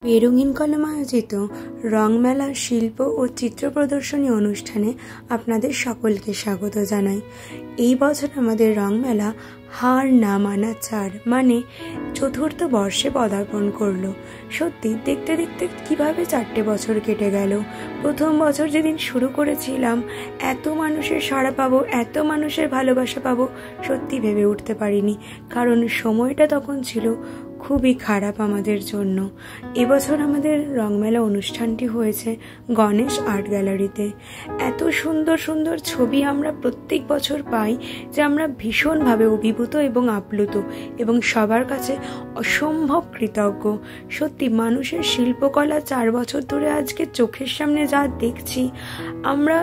বেরঙিন কলম আয়োজিত রংমেলা শিল্প ও চিত্র প্রদর্শনী অনুষ্ঠানে আপনাদের সকলকে স্বাগত জানাই। এই বছর আমাদের রংমেলা হার না মানা চার মানে চতুর্থ বর্ষে পদার্পণ করলো। সত্যি দেখতে দেখতে কিভাবে 4টে বছর কেটে গেল। প্রথম বছর যেদিন শুরু করেছিলাম এত মানুষের সাড়া পাবো, এত মানুষের ভালোবাসা পাবো, সত্যি ভেবে উঠতে পারিনি, কারণ সময়টা তখন ছিল খুবই খারাপ আমাদের জন্য। এবছর আমাদের রংমেলা অনুষ্ঠানটি হয়েছে গণেশ আর্ট গ্যালারিতে। এত সুন্দর সুন্দর ছবি আমরা প্রত্যেক বছর পাই যে আমরা ভীষণভাবে অভিভূত এবং আপ্লুত এবং সবার কাছে অসম্ভব কৃতজ্ঞ। সত্যি মানুষের শিল্পকলা 4 বছর ধরে আজকে চোখের সামনে যা দেখছি, আমরা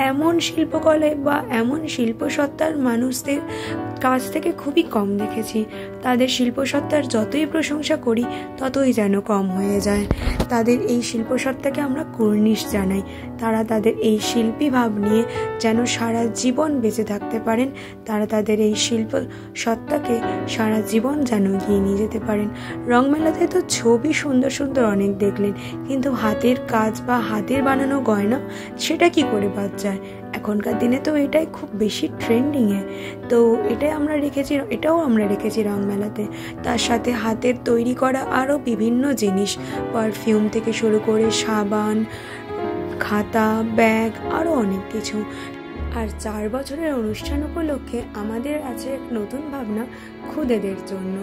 এমন শিল্পকলায় বা এমন শিল্পসত্তার মানুষদের কাছ থেকে খুবই কম দেখেছি। তাদের শিল্পসত্তার যতই প্রশংসা করি ততই যেন কম হয়ে যায়। তাদের এই শিল্পসত্তাকে আমরা কুর্নিশ জানাই। তারা তাদের এই শিল্পী ভাব নিয়ে যেন সারা জীবন বেঁচে থাকতে পারেন, তারা তাদের এই শিল্প সত্তাকে সারা জীবন যেন এগিয়ে নিয়ে যেতে পারেন। রংমেলাতে তো ছবি সুন্দর সুন্দর অনেক দেখলেন, কিন্তু হাতের কাজ বা হাতের বানানো গয়না সেটা কি করে বাদ যায়? এখনকার দিনে তো এটাই খুব বেশি ট্রেন্ডিংয়ে। তো এটাও আমরা রেখেছি রংমেলাতে। তার সাথে হাতের তৈরি করা আরও বিভিন্ন জিনিস, পারফিউম থেকে শুরু করে সাবান, খাতা, ব্যাগ, আরও অনেক কিছু। আর 4 বছরের অনুষ্ঠান উপলক্ষে আমাদের আছে এক নতুন ভাবনা খুদেদের জন্য।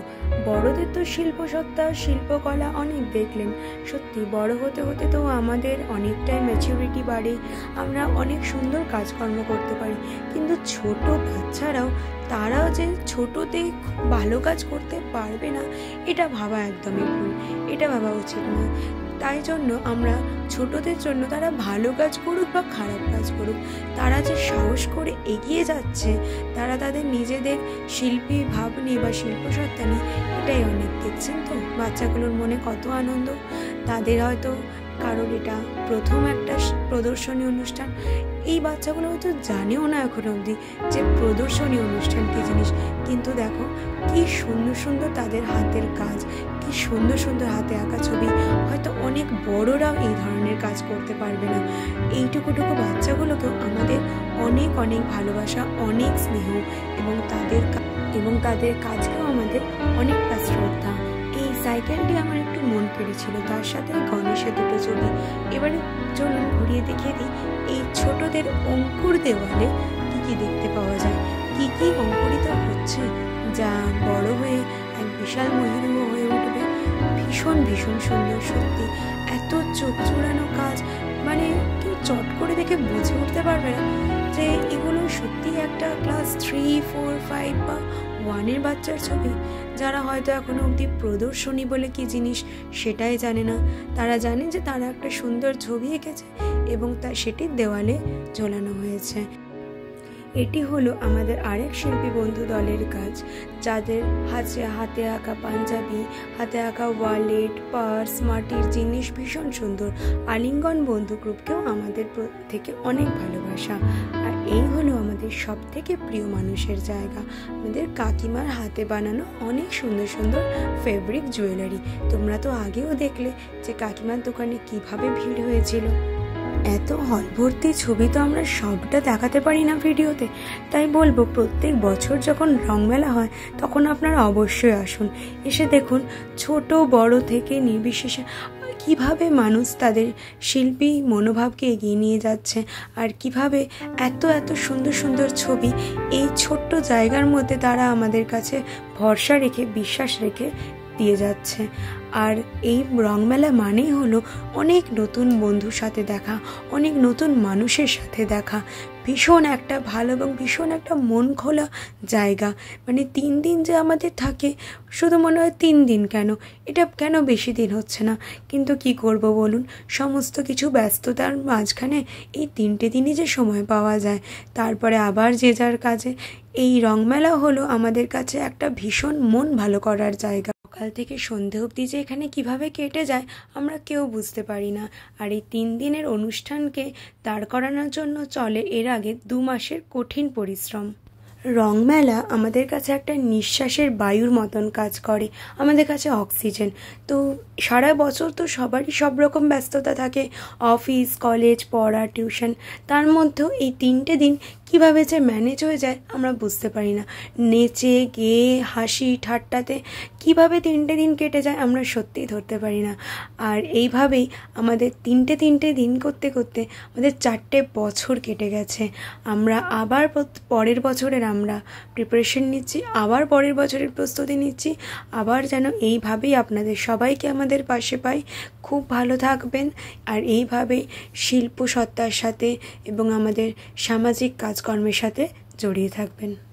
বড়দের তো শিল্পসত্তা শিল্পকলা অনেক দেখলেন, সত্যি বড় হতে হতে তো আমাদের অনেকটাই ম্যাচুরিটি বাড়ে, আমরা অনেক সুন্দর কাজকর্ম করতে পারি, কিন্তু ছোট বাচ্চারাও তারাও যে ছোটতে খুব ভালো কাজ করতে পারবে না, এটা ভাবা একদমই ভুল, এটা ভাবা উচিত নয়। তাই জন্য আমরা ছোটদের জন্য তারা ভালো কাজ করুক বা খারাপ কাজ করুক, তারা যে সাহস করে এগিয়ে যাচ্ছে, তারা তাদের নিজেদের শিল্পী ভাব নিয়ে বা শিল্পসত্তা নিয়ে, এটাই অনেক। দেখছেন তো বাচ্চাগুলোর মনে কত আনন্দ। তাদের হয়তো কারোর এটা প্রথম একটা প্রদর্শনী অনুষ্ঠান, এই বাচ্চাগুলো হয়তো জানেও না এখন অবধি যে প্রদর্শনী অনুষ্ঠান কী জিনিস, কিন্তু দেখো কি সুন্দর সুন্দর তাদের হাতের কাজ, কি সুন্দর সুন্দর হাতে আঁকা ছবি। হয়তো অনেক বড়রাও এই ধরনের কাজ করতে পারবে না। এইটুকুটুকু বাচ্চাগুলোকেও আমাদের অনেক অনেক ভালোবাসা, অনেক স্নেহ এবং তাদের কাজকেও আমাদের অনেকটা শ্রদ্ধা। এই সাইকেলটি আমার একটু মন পেরেছিল, তার সাথে গণেশের 2টো ছবি। এবারে চলুন ঘুরিয়ে দেখিয়ে দিই এই ছোটদের অঙ্কুর দেওয়ালে কি কি দেখতে পাওয়া যায়, কি কি অঙ্কুরিত হচ্ছে, যা বড় হয়ে এক বিশাল ময়ূরও হয়ে উঠবে। ভীষণ ভীষণ সুন্দর, সত্যি এত চোখ জোড়ানো কাজ, মানে কেউ চট করে দেখে বুঝে উঠতে পারবে না যে এগুলো সত্যি একটা ক্লাস 3, 4, 5 বা 1-এর বাচ্চার ছবি, যারা হয়তো এখনো অবধি প্রদর্শনী বলে কি জিনিস সেটাই জানে না। তারা জানে যে তারা একটা সুন্দর ছবি এঁকেছে এবং সেটির দেওয়ালে ঝোলানো হয়েছে। এটি হলো আমাদের আরেক শিল্পী বন্ধু দলের কাজ, যাদের হাতে আঁকা পাঞ্জাবি, হাতে আঁকা ওয়ালেট, পার্স, মাটির জিনিস ভীষণ সুন্দর। আলিঙ্গন বন্ধু গ্রুপকেও আমাদের থেকে অনেক ভালোবাসা। আর এই হলো আমাদের সব থেকে প্রিয় মানুষের জায়গা, আমাদের কাকিমার হাতে বানানো অনেক সুন্দর সুন্দর ফেব্রিক জুয়েলারি। তোমরা তো আগেও দেখলে যে কাকিমার দোকানে কিভাবে ভিড় হয়েছিল। এত হল ভর্তি ছবি তো আমরা সবটা দেখাতে পারি না ভিডিওতে, তাই বলবো প্রত্যেক বছর যখন রংমেলা হয় তখন আপনারা অবশ্যই আসুন, এসে দেখুন ছোট বড় থেকে নির্বিশেষে কিভাবে মানুষ তাদের শিল্পী মনোভাবকে এগিয়ে নিয়ে যাচ্ছে, আর কিভাবে এত এত সুন্দর সুন্দর ছবি এই ছোট্ট জায়গার মধ্যে তারা আমাদের কাছে ভরসা রেখে বিশ্বাস রেখে দিয়ে যাচ্ছে। আর এই রংমেলা মানেই হলো অনেক নতুন বন্ধুর সাথে দেখা, অনেক নতুন মানুষের সাথে দেখা, ভীষণ একটা ভালো এবং ভীষণ একটা মন খোলা জায়গা। মানে 3 দিন যে আমাদের থাকে, শুধু মনে হয় 3 দিন কেন, এটা কেন বেশি দিন হচ্ছে না, কিন্তু কি করব বলুন, সমস্ত কিছু ব্যস্ততার মাঝখানে এই 3টে দিনই যে সময় পাওয়া যায়, তারপরে আবার যে যার কাজে। এই রংমেলা হলো আমাদের কাছে একটা ভীষণ মন ভালো করার জায়গা। সকাল থেকে সন্ধে অবধি যে এখানে কিভাবে কেটে যায় আমরা কেউ বুঝতে পারি না। আর এই 3 দিনের অনুষ্ঠানকে দাঁড় করানোর জন্য চলে এর আগে 2 মাসের কঠিন পরিশ্রম। রংমেলা আমাদের কাছে একটা নিঃশ্বাসের বায়ুর মতন কাজ করে, আমাদের কাছে অক্সিজেন। তো সারা বছর তো সবারই সব রকম ব্যস্ততা থাকে, অফিস, কলেজ, পড়া, টিউশন। তার মধ্যেও এই 3টে দিন কীভাবে যে ম্যানেজ হয়ে যায় আমরা বুঝতে পারি না। নেচে গেয়ে হাসি ঠাট্টাতে কীভাবে 3টে দিন কেটে যায় আমরা সত্যিই ধরতে পারি না। আর এইভাবেই আমাদের 3টে দিন করতে করতে আমাদের 4টে বছর কেটে গেছে। আমরা আবার পরের বছরের আমরা প্রিপারেশন নিচ্ছি, আবার পরের বছরের প্রস্তুতি নিচ্ছি, আবার যেন এইভাবেই আপনাদের সবাইকে আমাদের পাশে পাই। খুব ভালো থাকবেন আর এইভাবে শিল্প সত্তার সাথে এবং আমাদের সামাজিক কাজকর্মের সাথে জড়িয়ে থাকবেন।